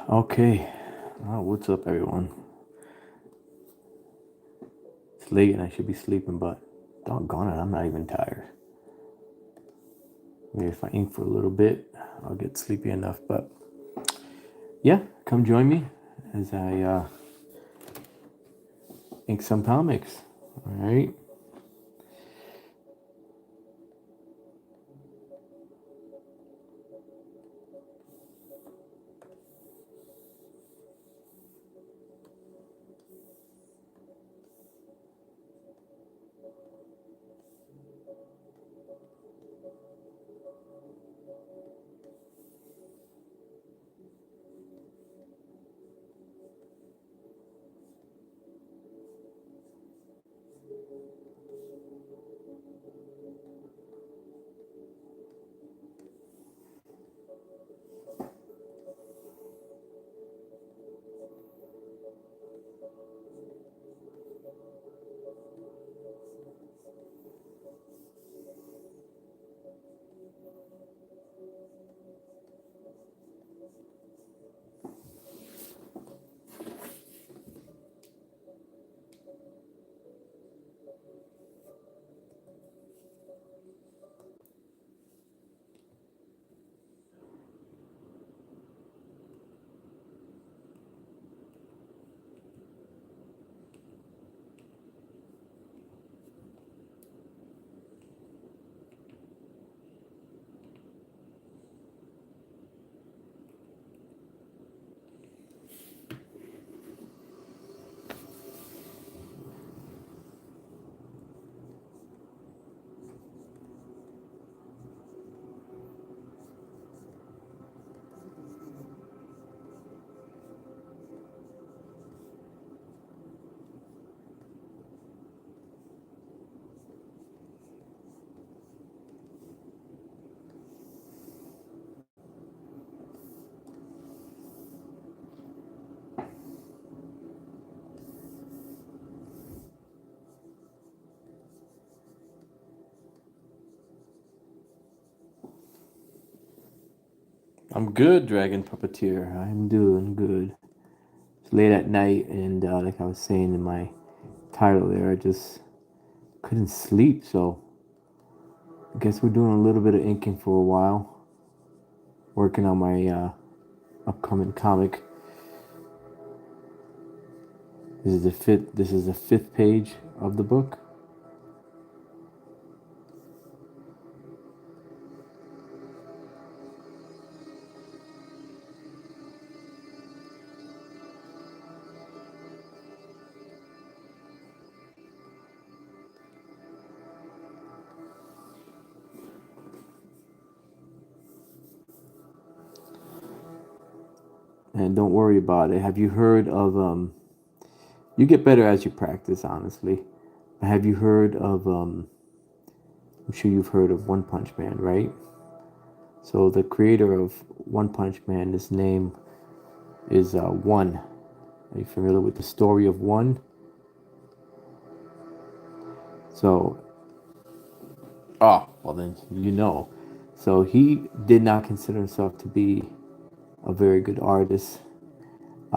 Okay. What's up, everyone? It's late and I should be sleeping, but doggone it, I'm not even tired. Maybe if I ink for a little bit, I'll get sleepy enough. But yeah, come join me as I ink some comics. All right. I'm good, Dragon Puppeteer. I'm doing good. It's late at night, and like I was saying in my title there, I just couldn't sleep. So I guess we're doing a little bit of inking for a while, working on my upcoming comic. This is the fifth. This is the fifth page of the book. And don't worry about it. Have you heard of You get better as you practice, honestly. Have you heard of I'm sure you've heard of One Punch Man, right? So the creator of One Punch Man, his name is One. Are you familiar with the story of One? So, oh, well then you know. So he did not consider himself to be a very good artist.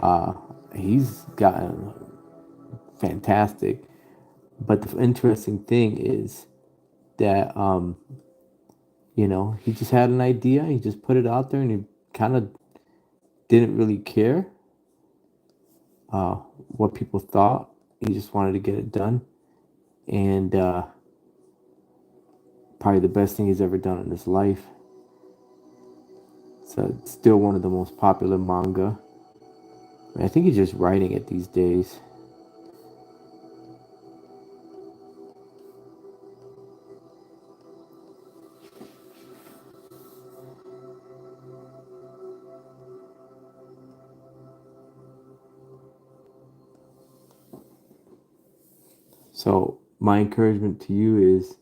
Uh, he's gotten fantastic. But the interesting thing is that he just had an idea, he just put it out there, and he kind of didn't really care uh, what people thought. He just wanted to get it done, and probably the best thing he's ever done in his life. So it's still one of the most popular manga. I think he's just writing it these days. So my encouragement to you is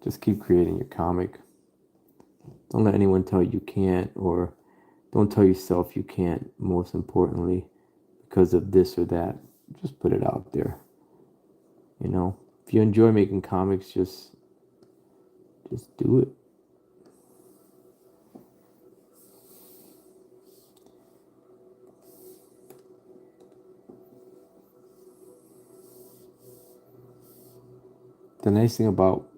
just keep creating your comic. Don't let anyone tell you can't, or don't tell yourself you can't, most importantly, because of this or that. Just put it out there. If you enjoy making comics, just do it. the nice thing about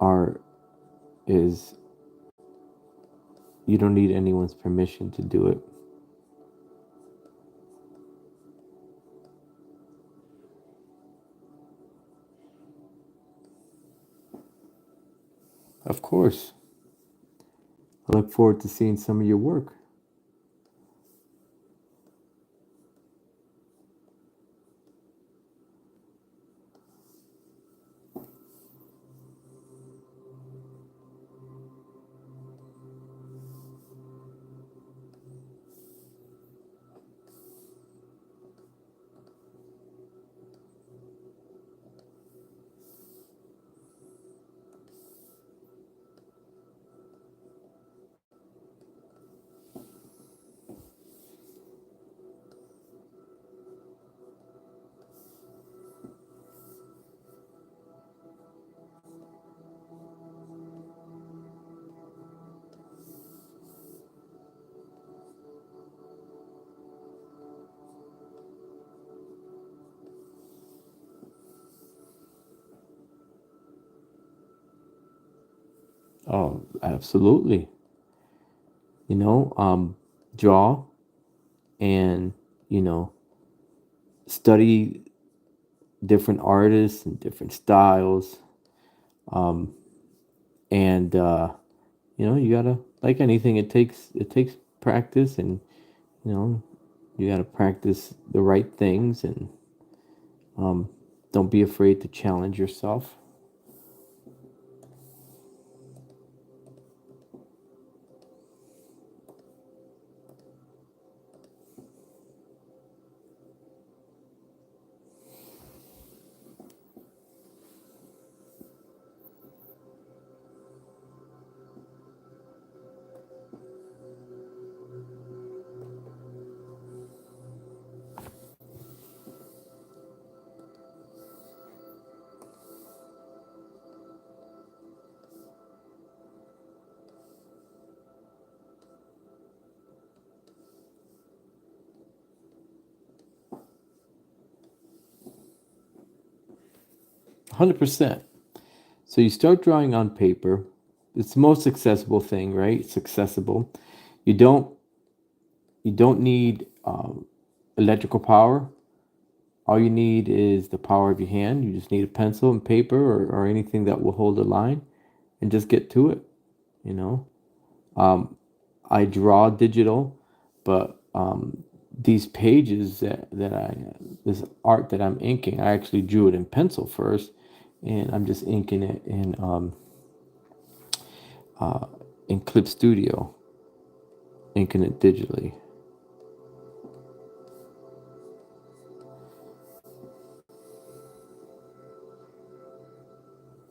art is you don't need anyone's permission to do it. Of course. I look forward to seeing some of your work. Oh, absolutely. You know, draw and, you know, study different artists and different styles. Um, and you know, you gotta, like anything, it takes practice, and you know, you gotta practice the right things, and um, don't be afraid to challenge yourself. 100%. So you start drawing on paper. It's the most accessible thing, right? It's accessible. You don't you don't need electrical power. All you need is the power of your hand. You just need a pencil and paper, or anything that will hold a line, and just get to it. You know, um, I draw digital, but these pages this art that I'm inking, I actually drew it in pencil first, and I'm just inking it in Clip Studio, inking it digitally.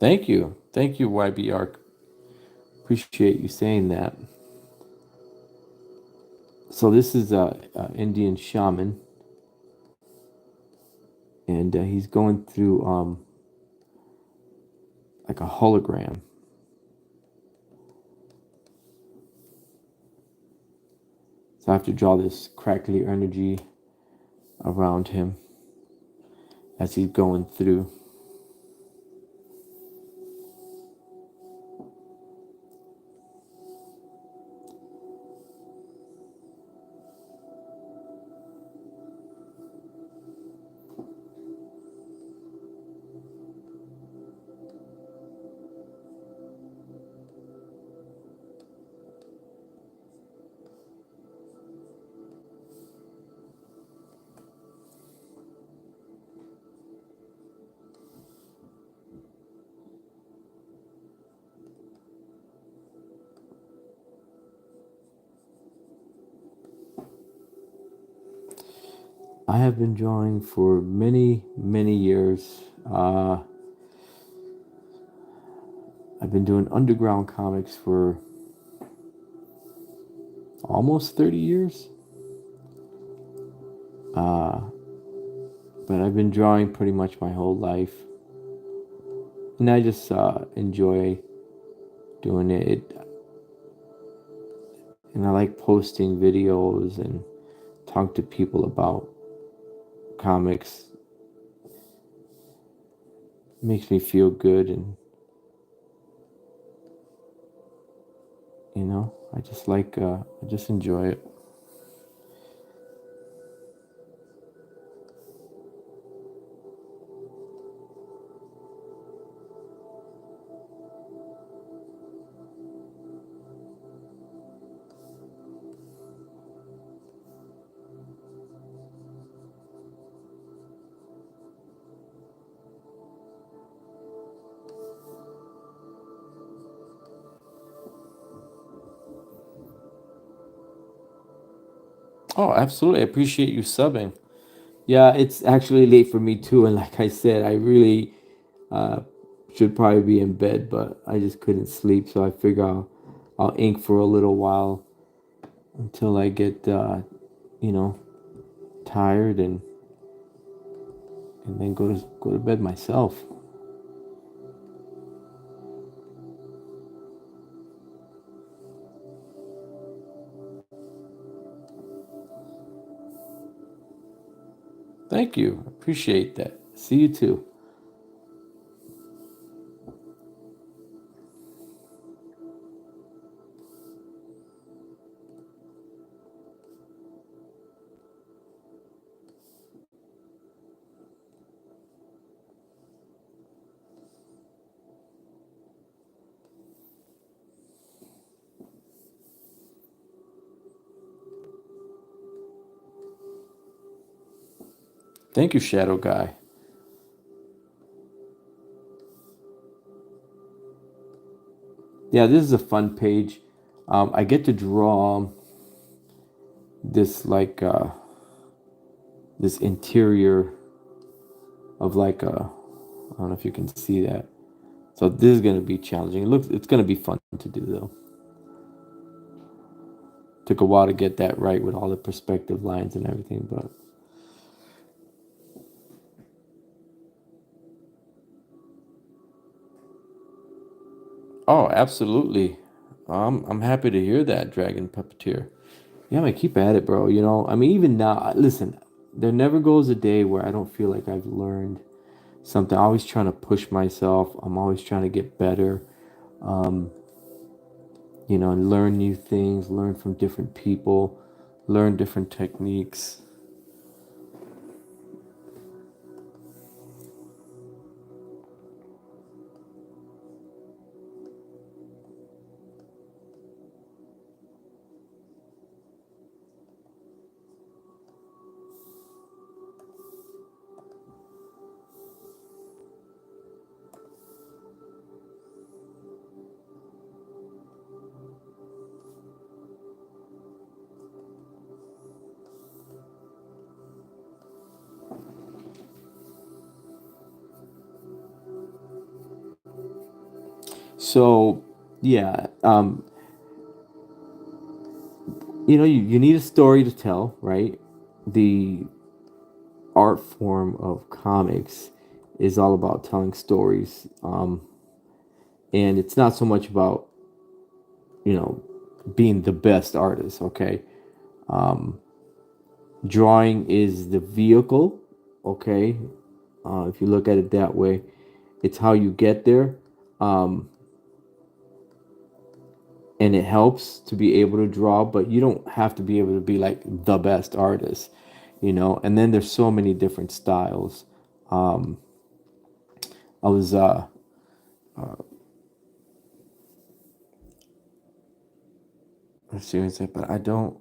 Thank you, YBR. Appreciate you saying that. So this is a Indian shaman, and he's going through like a hologram. So I have to draw this crackly energy around him as he's going through. I have been drawing for many, many years. I've been doing underground comics for almost 30 years. Uh, but I've been drawing pretty much my whole life. And I just enjoy doing it. And I like posting videos and talk to people about comics. makes me feel good, and I just I just enjoy it. Oh, absolutely. I appreciate you subbing. Yeah, it's actually late for me too, and like I said, I really uh, should probably be in bed, but I just couldn't sleep, so I figure I'll ink for a little while until I get you know tired, and then go to bed myself. Thank you. Appreciate that. See you too. Thank you, Shadow Guy. Yeah, this is a fun page. I get to draw this this interior of I don't know if you can see that. So this is gonna be challenging. It's gonna be fun to do though. Took a while to get that right with all the perspective lines and everything, but oh, absolutely. I'm happy to hear that, Dragon Puppeteer. Yeah, man, keep at it, bro. I mean, even now, listen, there never goes a day where I don't feel like I've learned something. I'm always trying to push myself. I'm always trying to get better. Um, and learn new things, learn from different people, learn different techniques. So, yeah, you need a story to tell, right? The art form of comics is all about telling stories. And it's not so much about, you know, being the best artist, okay? Um, Drawing is the vehicle, okay? If you look at it that way, it's how you get there. Um, and it helps to be able to draw, but you don't have to be able to be like the best artist, And then there's so many different styles. Um, I was let's see what I said, but I don't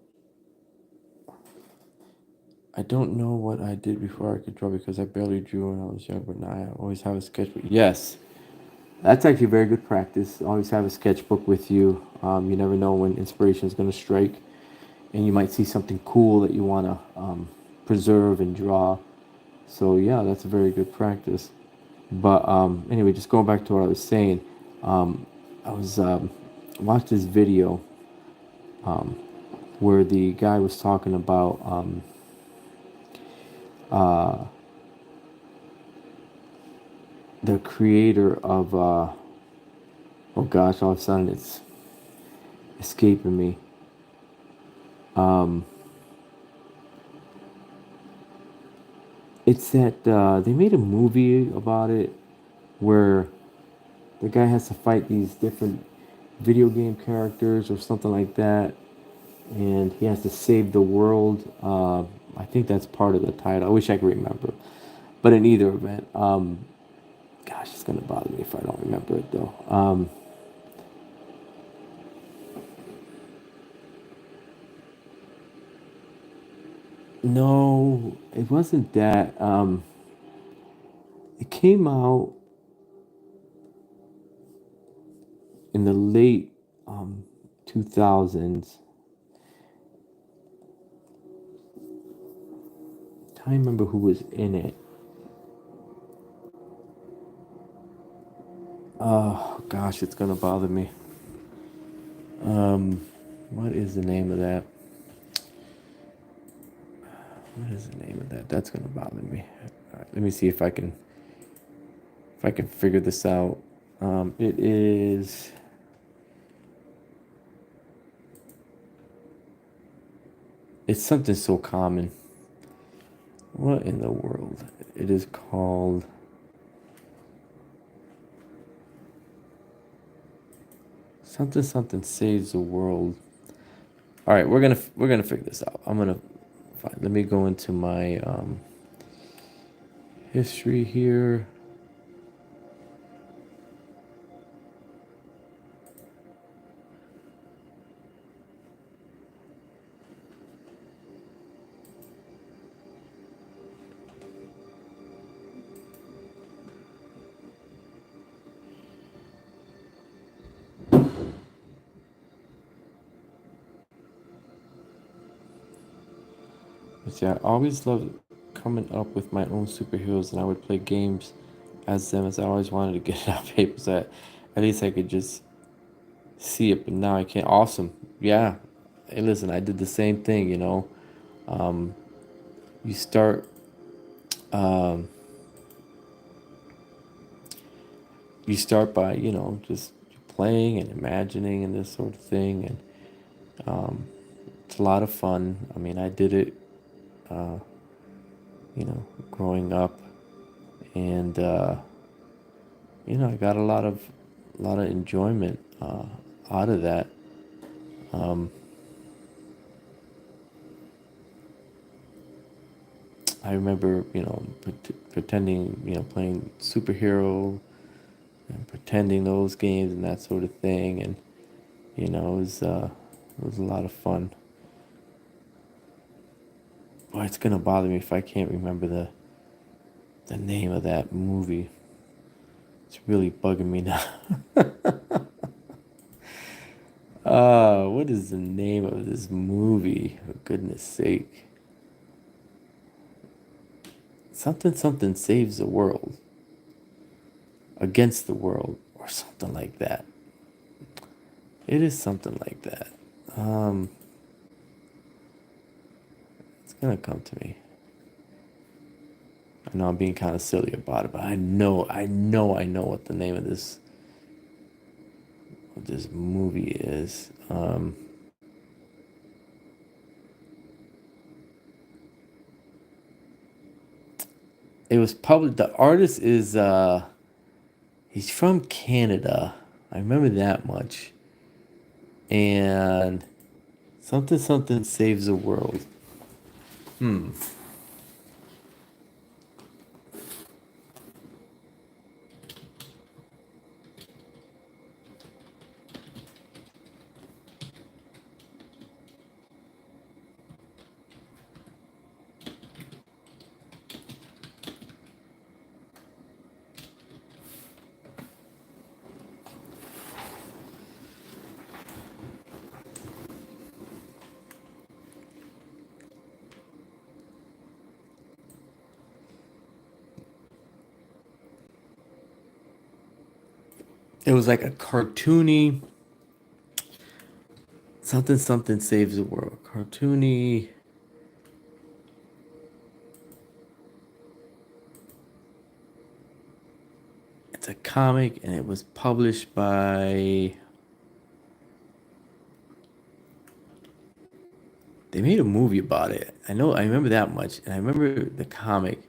know what I did before I could draw because I barely drew when I was young, but now I always have a sketchbook. Yes, that's actually very good practice. Always have a sketchbook with you. You never know when inspiration is going to strike, and you might see something cool that you want to preserve and draw. So yeah, that's a very good practice. But anyway, just going back to what I was saying, I was watched this video where the guy was talking about uh, the creator of oh gosh, all of a sudden it's escaping me. Um, it's that they made a movie about it. where the guy has to fight these different video game characters or something like that, and he has to save the world. I think that's part of the title. I wish I could remember, but in either event, gosh, it's gonna bother me if I don't remember it though. No, it wasn't that. It came out in the late 2000s. I can't remember who was in it. Oh gosh, it's gonna bother me. Um, what is the name of that? What is the name of that? That's gonna bother me. All right, let me see if I can figure this out. It is. It's something so common. What in the world? It is called something something saves the world. All right, we're gonna figure this out. I'm gonna find. Let me go into my history here. Let's see, I always loved coming up with my own superheroes, and I would play games as them, as I always wanted to get it on paper so that at least I could just see it. But now I can't. Awesome, yeah. Hey, listen, I did the same thing. Um, you start um, you start by just playing and imagining and this sort of thing, and it's a lot of fun. I mean, I did it, uh, growing up, and I got a lot of enjoyment out of that. Um, I remember, pretending, playing superhero and pretending those games and that sort of thing, and it was a lot of fun. Boy, it's gonna bother me if I can't remember the name of that movie. It's really bugging me now. What is the name of this movie? For goodness sake. Something something saves the world. Against the world. Or something like that. It is something like that. Um, it's gonna come to me. I know I'm being kind of silly about it, but I know what the name of this movie is. It was published. The artist is he's from Canada. I remember that much. And something something saves the world. Hmm. It was like a cartoony something something saves the world. Cartoony. It's a comic and it was published by they made a movie about it. I remember that much, and I remember the comic,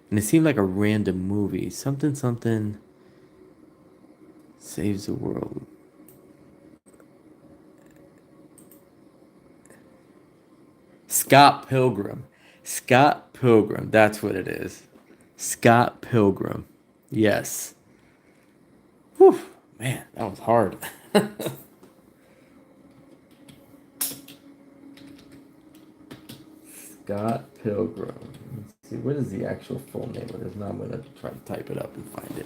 and it seemed like a random movie. Something something. Saves the world. Scott Pilgrim. Scott Pilgrim. That's what it is. Scott Pilgrim. Yes. Whew. Man, that was hard. Scott Pilgrim. Let's see, what is the actual full name of this? Now I'm going to try to type it up and find it.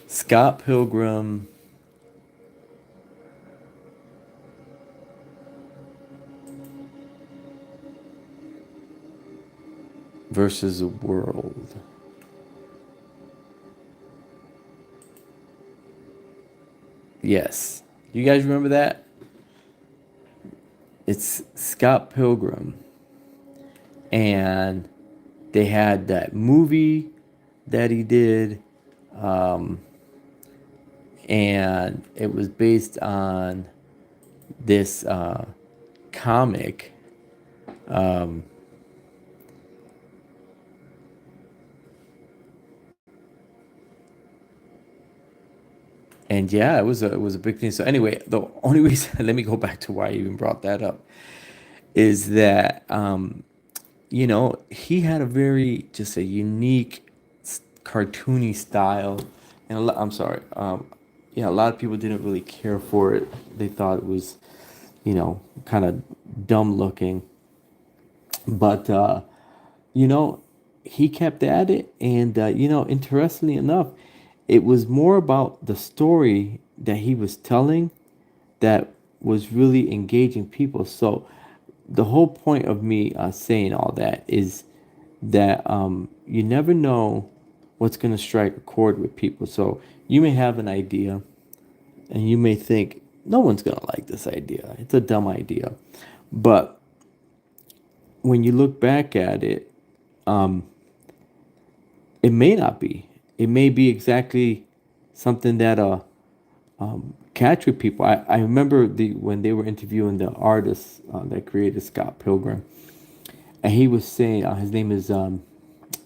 Scott Pilgrim versus the world. Yes. You guys remember that? It's Scott Pilgrim. And they had that movie that he did. Um, and it was based on this comic. Um, and yeah, it was a big thing. So anyway, the only reason let me go back to why I even brought that up is that he had a very just a unique cartoony style, and I'm sorry, yeah, a lot of people didn't really care for it. They thought it was, kind of dumb looking, but you know, he kept at it, and interestingly enough, it was more about the story that he was telling that was really engaging people. So the whole point of me saying all that is that you never know what's going to strike a chord with people. So you may have an idea and you may think, no one's going to like this idea. It's a dumb idea. But when you look back at it, um, it may not be. It may be exactly something that catch with people. I remember when they were interviewing the artist that created Scott Pilgrim, and he was saying his name is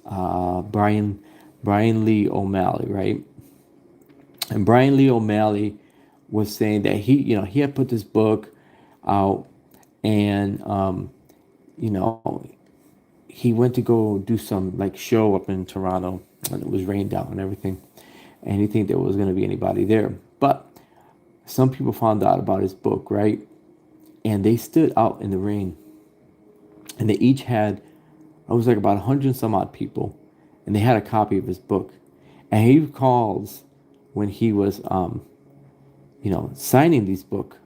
Brian Lee O'Malley, right? And Brian Lee O'Malley was saying that he had put this book out, and you know he went to go do some like show up in Toronto, and it was rained out and everything, and he didn't think there was going to be anybody there, but some people found out about his book, right? And they stood out in the rain, and they each had, I was like about 100 some odd people, and they had a copy of his book. And he recalls when he was, signing this book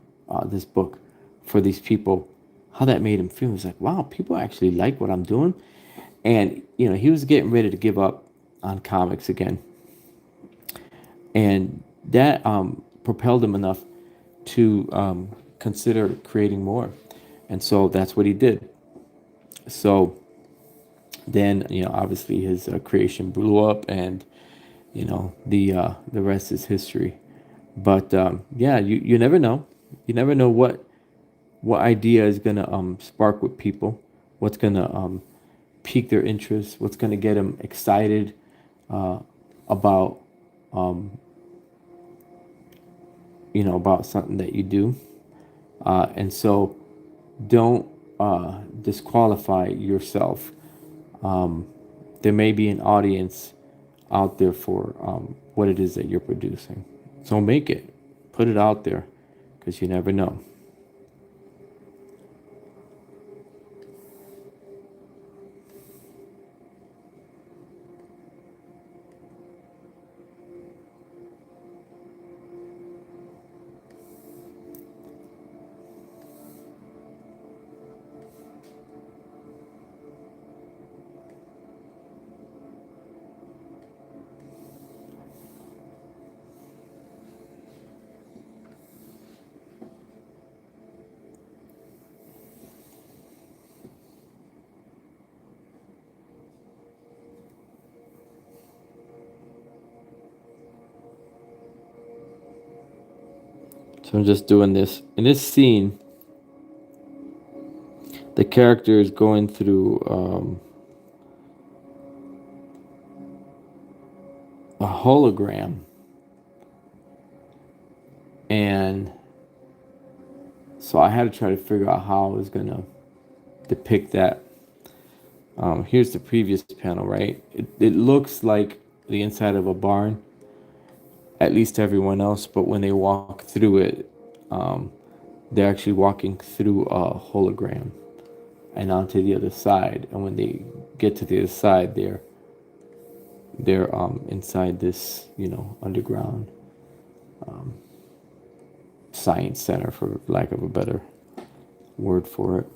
for these people, how that made him feel. He was like, wow, people actually like what I'm doing. And, he was getting ready to give up on comics again. And that propelled him enough to consider creating more. And so that's what he did. So then, obviously his creation blew up, and the rest is history. But yeah, you never know. You never know what idea is gonna spark with people, what's gonna pique their interest, what's gonna get them excited about um, about something that you do. And so don't disqualify yourself. There may be an audience out there for what it is that you're producing. So make it, put it out there, because you never know. So I'm just doing this. In this scene, the character is going through a hologram, And so I had to try to figure out how I was going to depict that. Here's the previous panel, right? It looks like the inside of a barn, at least to everyone else, but when they walk through it, um, they're actually walking through a hologram and onto the other side. And when they get to the other side, they're inside this, underground science center, for lack of a better word for it.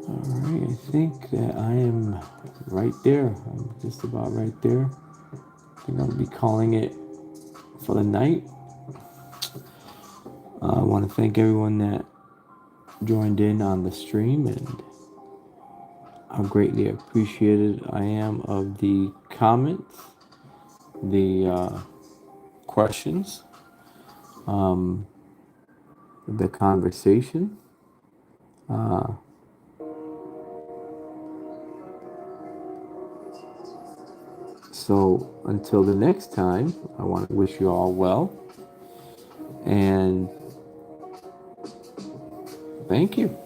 All right, I think that I am right there. I'm just about right there. I think I'll be calling it for the night. I want to thank everyone that joined in on the stream and how greatly appreciated I am of the comments, the questions, um, the conversation. Uh, so until the next time, I want to wish you all well and thank you.